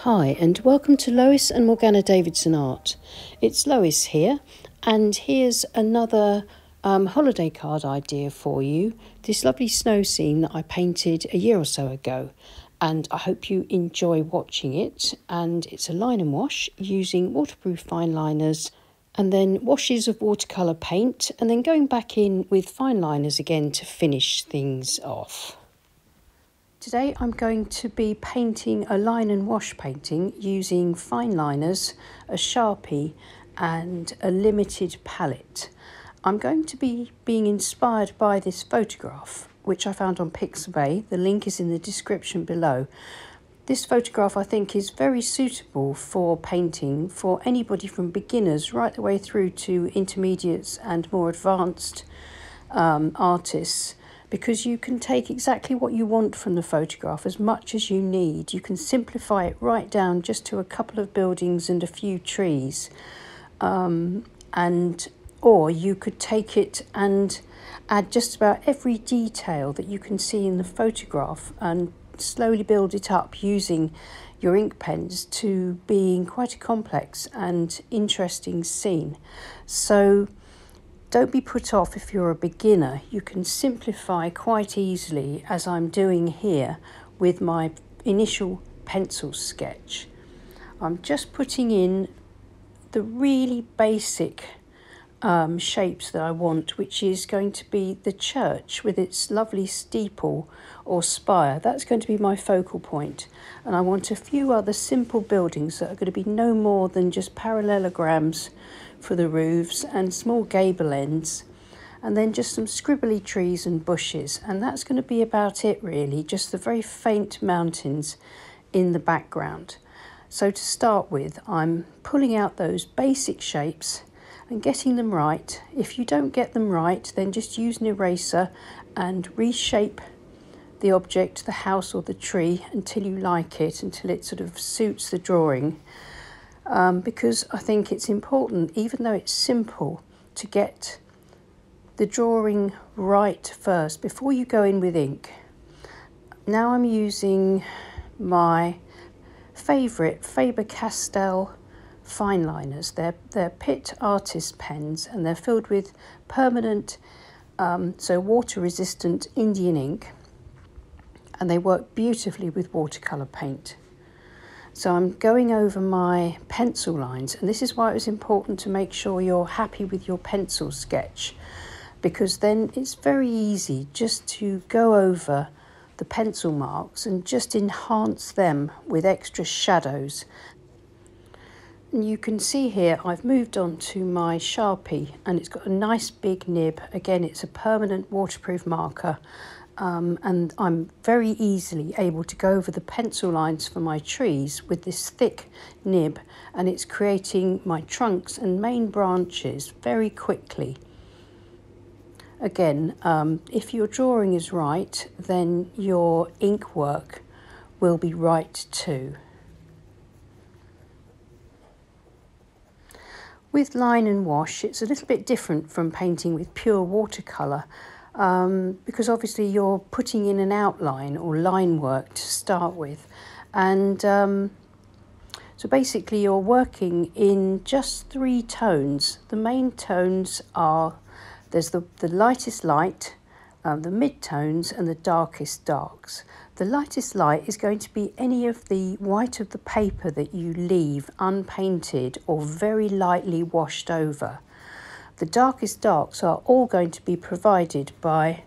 Hi and welcome to Lois and Morgana Davidson Art. It's Lois here, and here's another holiday card idea for you. This lovely snow scene that I painted a year or so ago, and I hope you enjoy watching it. And it's a line and wash using waterproof fine liners and then washes of watercolour paint, and then going back in with fine liners again to finish things off. Today I'm going to be painting a line and wash painting using fine liners, a Sharpie and a limited palette. I'm going to be being inspired by this photograph which I found on Pixabay. The link is in the description below. This photograph I think is very suitable for painting for anybody from beginners right the way through to intermediates and more advanced artists, because you can take exactly what you want from the photograph, as much as you need. You can simplify it right down just to a couple of buildings and a few trees. Or you could take it and add just about every detail that you can see in the photograph and slowly build it up using your ink pens to being quite a complex and interesting scene. So don't be put off if you're a beginner. You can simplify quite easily, as I'm doing here with my initial pencil sketch. I'm just putting in the really basic shapes that I want, which is going to be the church with its lovely steeple or spire. That's going to be my focal point. And I want a few other simple buildings that are going to be no more than just parallelograms for the roofs and small gable ends, and then just some scribbly trees and bushes, and that's going to be about it really, just the very faint mountains in the background. So to start with, I'm pulling out those basic shapes and getting them right. If you don't get them right, then just use an eraser and reshape the object, the house or the tree, until you like it, until it sort of suits the drawing. Because I think it's important, even though it's simple, to get the drawing right first before you go in with ink. Now I'm using my favourite Faber Castell fine liners. They're Pitt artist pens, and they're filled with permanent, so water resistant Indian ink, and they work beautifully with watercolour paint. So I'm going over my pencil lines, and this is why it was important to make sure you're happy with your pencil sketch, because then it's very easy just to go over the pencil marks and just enhance them with extra shadows. And you can see here I've moved on to my Sharpie, and it's got a nice big nib. Again, it's a permanent waterproof marker. And I'm very easily able to go over the pencil lines for my trees with this thick nib, and it's creating my trunks and main branches very quickly. Again, if your drawing is right, then your ink work will be right too. With line and wash, it's a little bit different from painting with pure watercolour. Because obviously you're putting in an outline or line work to start with, and so basically you're working in just three tones. The main tones are, there's the lightest light, the mid-tones and the darkest darks. The lightest light is going to be any of the white of the paper that you leave unpainted or very lightly washed over. The darkest darks are all going to be provided by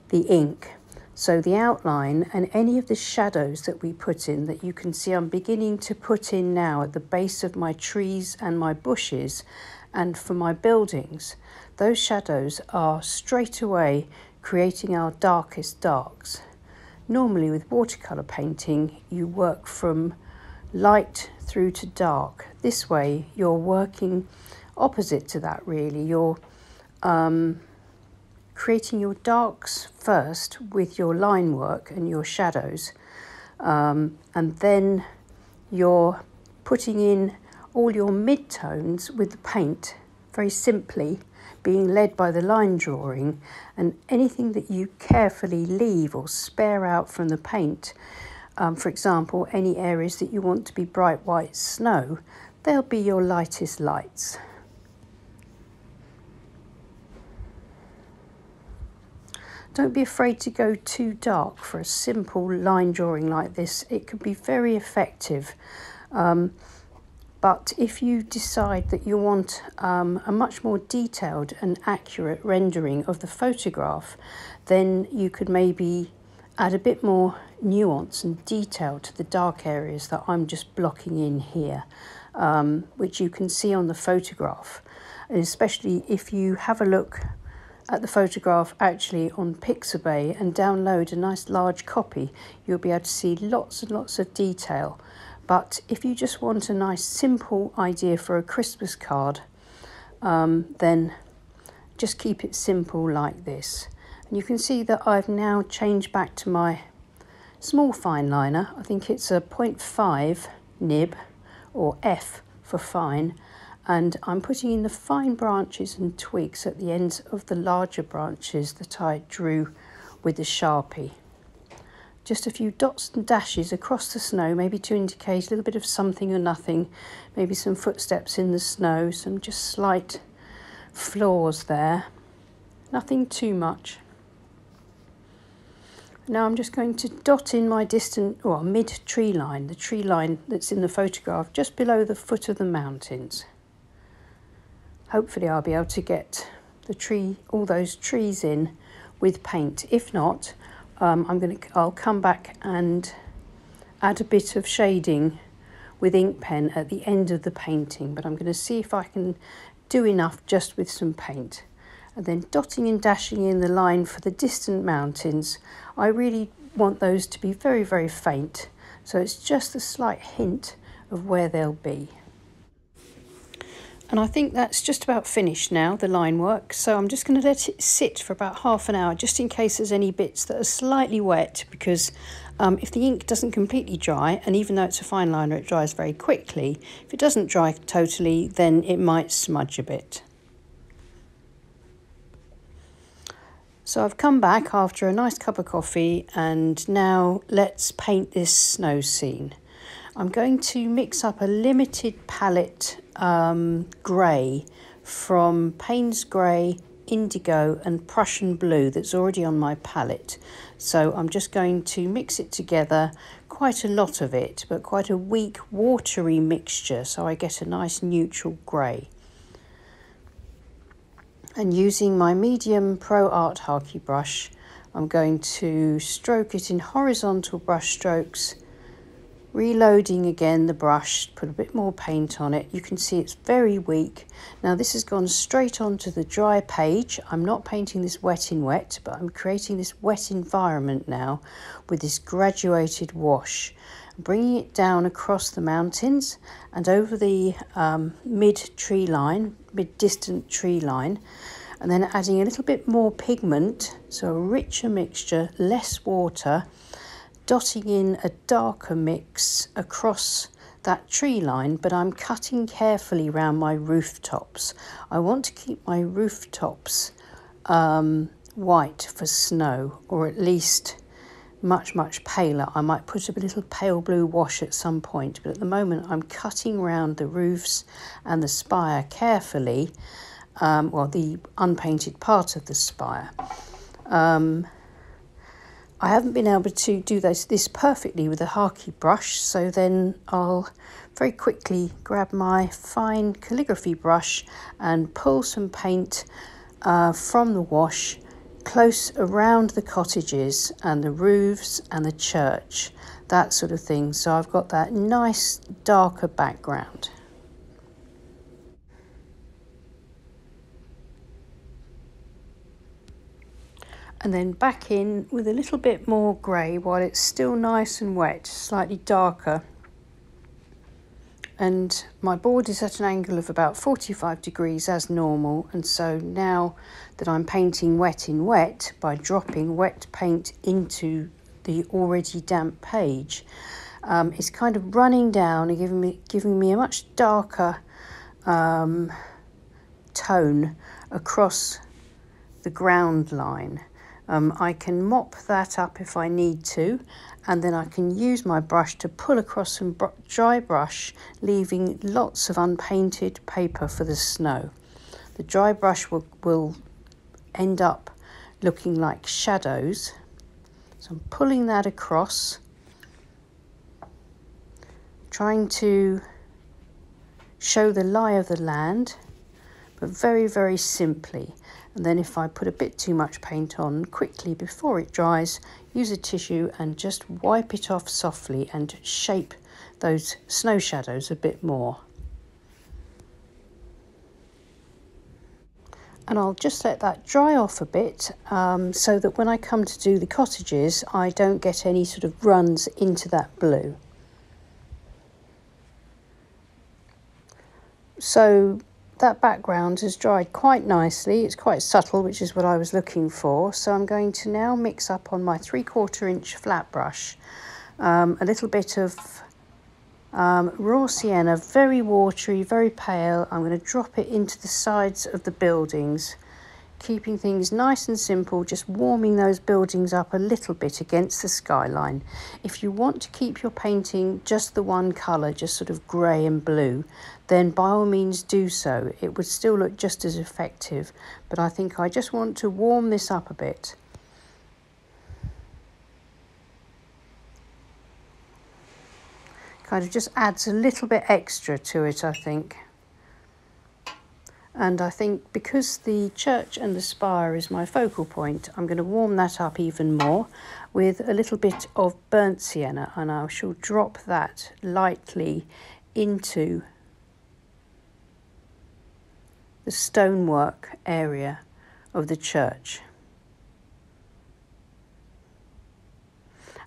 the ink. So the outline and any of the shadows that we put in, that you can see I'm beginning to put in now at the base of my trees and my bushes and for my buildings, those shadows are straight away creating our darkest darks. Normally with watercolour painting, you work from light through to dark. This way you're working opposite to that really. You're creating your darks first with your line work and your shadows, and then you're putting in all your mid-tones with the paint, very simply being led by the line drawing, and anything that you carefully leave or spare out from the paint For example, any areas that you want to be bright white snow, they'll be your lightest lights. Don't be afraid to go too dark for a simple line drawing like this. It can be very effective. But if you decide that you want a much more detailed and accurate rendering of the photograph, then you could maybe add a bit more nuance and detail to the dark areas that I'm just blocking in here, which you can see on the photograph. And especially if you have a look at the photograph actually on Pixabay and download a nice large copy, you'll be able to see lots and lots of detail. But if you just want a nice simple idea for a Christmas card, then just keep it simple like this. And you can see that I've now changed back to my small fine liner. I think it's a 0.5 nib, or F for fine, and I'm putting in the fine branches and twigs at the ends of the larger branches that I drew with the Sharpie. Just a few dots and dashes across the snow, maybe to indicate a little bit of something or nothing, maybe some footsteps in the snow, some just slight flaws there, nothing too much. Now I'm just going to dot in my distant, or mid-tree line, the tree line that's in the photograph, just below the foot of the mountains. Hopefully I'll be able to get the tree, all those trees in with paint. If not, I'll come back and add a bit of shading with ink pen at the end of the painting, but I'm going to see if I can do enough just with some paint. And then dotting and dashing in the line for the distant mountains, I really want those to be very, very faint, so it's just a slight hint of where they'll be. And I think that's just about finished now, the line work. So I'm just going to let it sit for about half an hour, just in case there's any bits that are slightly wet, because if the ink doesn't completely dry, and even though it's a fine liner, it dries very quickly, if it doesn't dry totally, then it might smudge a bit. So I've come back after a nice cup of coffee, and now let's paint this snow scene. I'm going to mix up a limited palette grey from Paynes Grey, Indigo and Prussian Blue that's already on my palette. So I'm just going to mix it together, quite a lot of it, but quite a weak watery mixture, so I get a nice neutral grey. And using my medium Pro Art Harky brush, I'm going to stroke it in horizontal brush strokes, reloading again the brush, put a bit more paint on it. You can see it's very weak. Now this has gone straight onto the dry page. I'm not painting this wet in wet, but I'm creating this wet environment now with this graduated wash, bringing it down across the mountains and over the mid-tree line, mid-distant tree line, and then adding a little bit more pigment, so a richer mixture, less water, dotting in a darker mix across that tree line, but I'm cutting carefully around my rooftops. I want to keep my rooftops white for snow, or at least much, much paler. I might put a little pale blue wash at some point, but at the moment I'm cutting around the roofs and the spire carefully, well, the unpainted part of the spire. I haven't been able to do this perfectly with a Harky brush, so then I'll very quickly grab my fine calligraphy brush and pull some paint from the wash close around the cottages and the roofs and the church, that sort of thing. So I've got that nice darker background. And then back in with a little bit more grey while it's still nice and wet, slightly darker. And my board is at an angle of about 45 degrees as normal, and so now that I'm painting wet in wet, by dropping wet paint into the already damp page, it's kind of running down and giving me a much darker tone across the ground line. I can mop that up if I need to, and then I can use my brush to pull across some dry brush, leaving lots of unpainted paper for the snow. The dry brush will end up looking like shadows. So I'm pulling that across, trying to show the lie of the land, but very, very simply. And then if I put a bit too much paint on, quickly before it dries, use a tissue and just wipe it off softly and shape those snow shadows a bit more. And I'll just let that dry off a bit so that when I come to do the cottages, I don't get any sort of runs into that blue. So that background has dried quite nicely. It's quite subtle, which is what I was looking for. So I'm going to now mix up on my 3/4 inch flat brush a little bit of raw sienna, very watery, very pale. I'm going to drop it into the sides of the buildings, keeping things nice and simple, just warming those buildings up a little bit against the skyline. If you want to keep your painting just the one colour, just sort of grey and blue, then by all means do so. It would still look just as effective, but I think I just want to warm this up a bit. Kind of just adds a little bit extra to it, I think. And I think because the church and the spire is my focal point, I'm going to warm that up even more with a little bit of burnt sienna, and I shall drop that lightly into the stonework area of the church.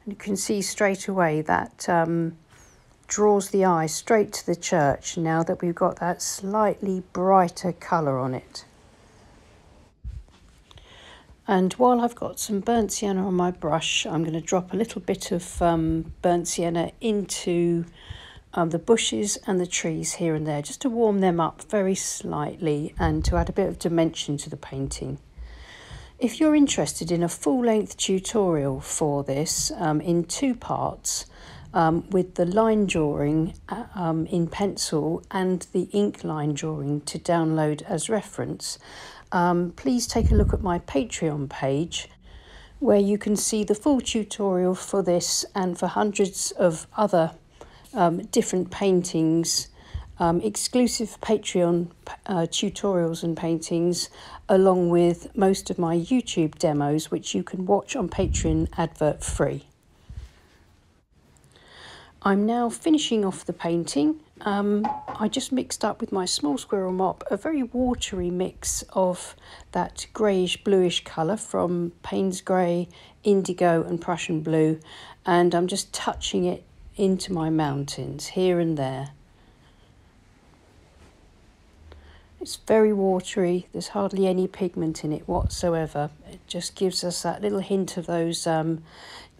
And you can see straight away that draws the eye straight to the church now that we've got that slightly brighter colour on it. And while I've got some burnt sienna on my brush, I'm going to drop a little bit of burnt sienna into the bushes and the trees here and there, just to warm them up very slightly and to add a bit of dimension to the painting. If you're interested in a full-length tutorial for this in 2 parts, with the line drawing in pencil and the ink line drawing to download as reference, please take a look at my Patreon page, where you can see the full tutorial for this and for hundreds of other different paintings, exclusive Patreon tutorials and paintings, along with most of my YouTube demos, which you can watch on Patreon advert free. I'm now finishing off the painting. I just mixed up with my small squirrel mop a very watery mix of that greyish bluish colour from Paynes grey, indigo and Prussian blue, and I'm just touching it into my mountains here and there. It's very watery, there's hardly any pigment in it whatsoever. It just gives us that little hint of those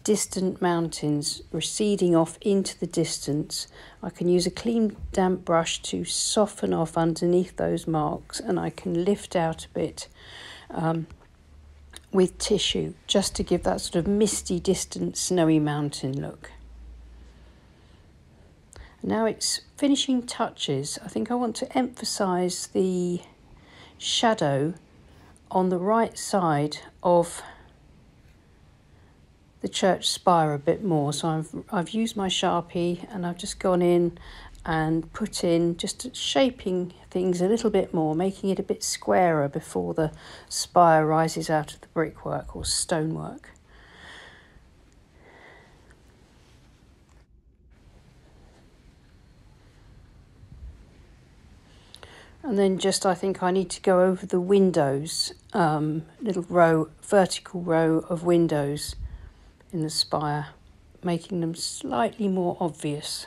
distant mountains receding off into the distance. I can use a clean damp brush to soften off underneath those marks, and I can lift out a bit with tissue just to give that sort of misty, distant, snowy mountain look. Now it's finishing touches. I think I want to emphasize the shadow on the right side of the church spire a bit more. So I've used my Sharpie and I've just gone in and put in, just shaping things a little bit more, making it a bit squarer before the spire rises out of the brickwork or stonework. And then just, I think I need to go over the windows, little vertical row of windows in the spire, making them slightly more obvious.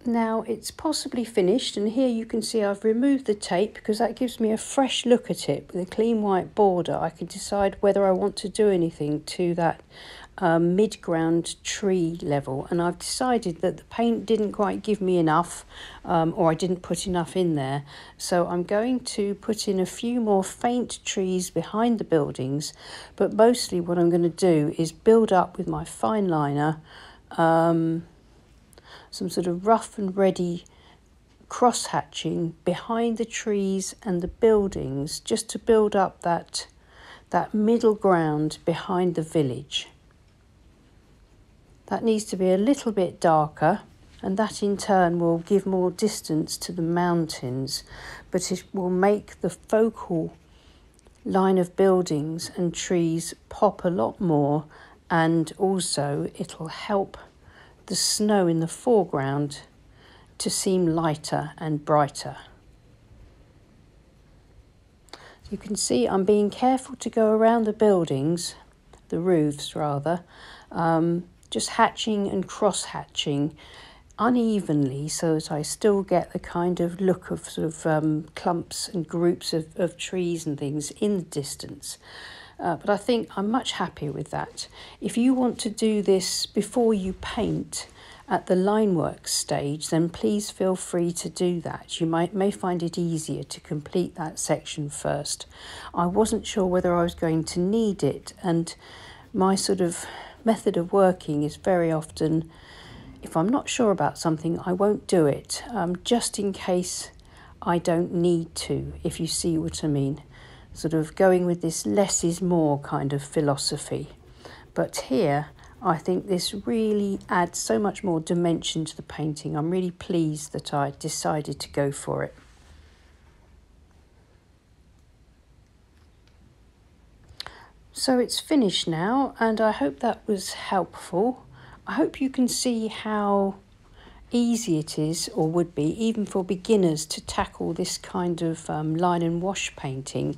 Now it's possibly finished, and here you can see I've removed the tape because that gives me a fresh look at it. With a clean white border, I can decide whether I want to do anything to that mid-ground tree level, and I've decided that the paint didn't quite give me enough, or I didn't put enough in there, so I'm going to put in a few more faint trees behind the buildings, but mostly what I'm going to do is build up with my fine liner some sort of rough and ready cross hatching behind the trees and the buildings, just to build up that middle ground behind the village. That needs to be a little bit darker, and that in turn will give more distance to the mountains, but it will make the focal line of buildings and trees pop a lot more, and also it'll help the snow in the foreground to seem lighter and brighter. So you can see I'm being careful to go around the buildings, the roofs rather, just hatching and cross hatching unevenly so that I still get the kind of look of sort of clumps and groups of trees and things in the distance. But I think I'm much happier with that. If you want to do this before you paint at the linework stage, then please feel free to do that. You may find it easier to complete that section first. I wasn't sure whether I was going to need it, and my sort of method of working is very often, if I'm not sure about something, I won't do it, just in case I don't need to, if you see what I mean. Sort of going with this less is more kind of philosophy. But here, I think this really adds so much more dimension to the painting. I'm really pleased that I decided to go for it. So it's finished now, and I hope that was helpful. I hope you can see how easy it is, or would be, even for beginners, to tackle this kind of line and wash painting,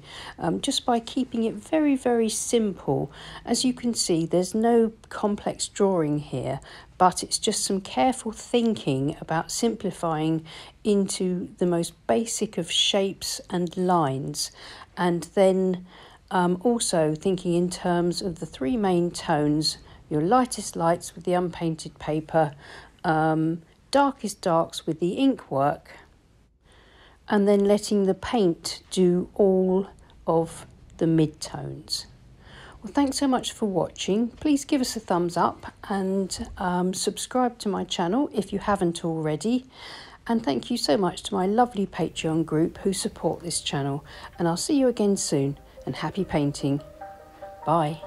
just by keeping it very, very simple. As you can see, there's no complex drawing here, but it's just some careful thinking about simplifying into the most basic of shapes and lines, and then also thinking in terms of the three main tones: your lightest lights with the unpainted paper, darkest darks with the ink work, and then letting the paint do all of the mid-tones. Well, thanks so much for watching. Please give us a thumbs up and subscribe to my channel if you haven't already. And thank you so much to my lovely Patreon group who support this channel. And I'll see you again soon, and happy painting. Bye.